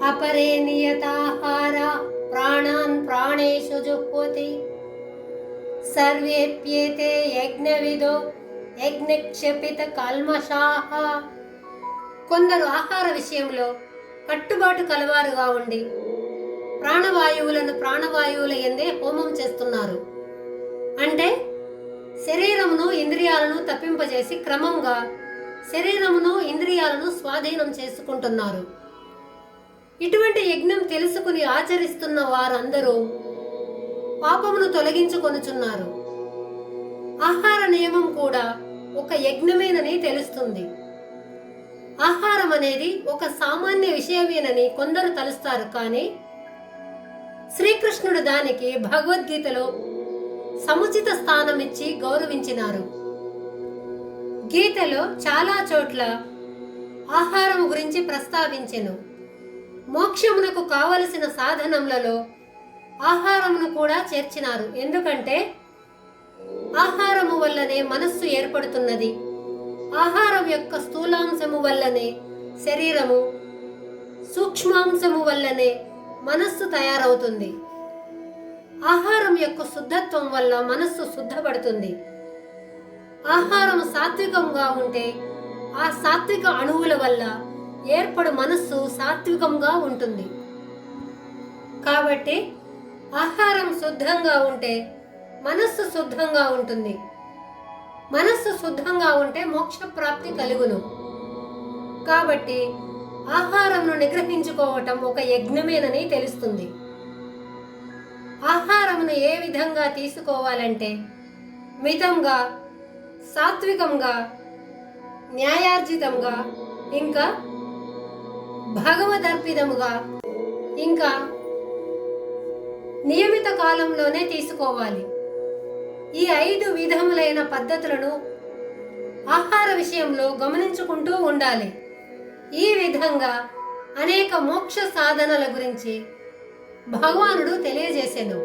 अपरे नियताहारा प्राणान् प्राणेषु जुह्वति सर्वेप्येते यज्ञविदो యజ్ఞక్షపిత కల్మషాః. కొందరు ఆహార విషయంలో కట్టుబాటు కలవారుగా ఉండి ప్రాణవాయువులను ప్రాణవాయువుల యందే హోమం చేస్తున్నారు. అంటే శరీరమును ఇంద్రియాలను తప్పింపజేసి క్రమంగా శరీరమును ఇంద్రియాలను స్వాధీనం చేసుకుంటున్నారు. ఇటువంటి యజ్ఞం తెలుసుకుని ఆచరిస్తున్న వారందరూ పాపమును తొలగించుకొనుచున్నారు. ఆహార నియమం కూడా ఒక యజ్ఞమేనని తెలుస్తుంది. ఆహారం అనేది ఒక సామాన్య విషయమేనని కొందరు తలుస్తారు. కానీ శ్రీకృష్ణుడు దానికి భగవద్గీతలో సముచిత స్థానం ఇచ్చి గౌరవించినారు. గీతలో చాలా చోట్ల ఆహారం గురించి ప్రస్తావించెను. మోక్షమునకు కావలసిన సాధనములలో ఆహారమును కూడా చేర్చినారు. ఎందుకంటే ఆహారము వల్లనే మనస్సు ఏర్పడుతున్నది. ఆహారం యొక్క స్థూలాంశము వల్లనే శరీరము, సూక్ష్మాంశము వల్లనే మనస్సు తయారవుతుంది. ఆహారం యొక్క శుద్ధత్వం వల్ల మనస్సు శుద్ధపడుతుంది. ఆహారం సాత్వికంగా ఉంటే ఆ సాత్విక అణువుల వల్ల ఏర్పడు మనస్సు సాత్వికంగా ఉంటుంది. కాబట్టి ఆహారం శుద్ధంగా ఉంటే మనస్సు శుద్ధంగా ఉంటుంది. మనస్సు శుద్ధంగా ఉంటే మోక్ష ప్రాప్తి కలుగును. కాబట్టి ఆహారంను నిగ్రహించుకోవటం ఒక యజ్ఞమేనని తెలుస్తుంది. ఆహారమును ఏ విధంగా తీసుకోవాలంటే మితంగా, సాత్వికంగా, న్యాయార్జితంగా, ఇంకా భగవదర్పితముగా, ఇంకా నియమిత కాలంలోనే తీసుకోవాలి. ఈ 5 విధములైన పద్ధతులను ఆహార విషయంలో గమనించుకుంటూ ఉండాలి. ఈ విధంగా అనేక మోక్ష సాధనల గురించి భగవానుడు తెలియజేసెను.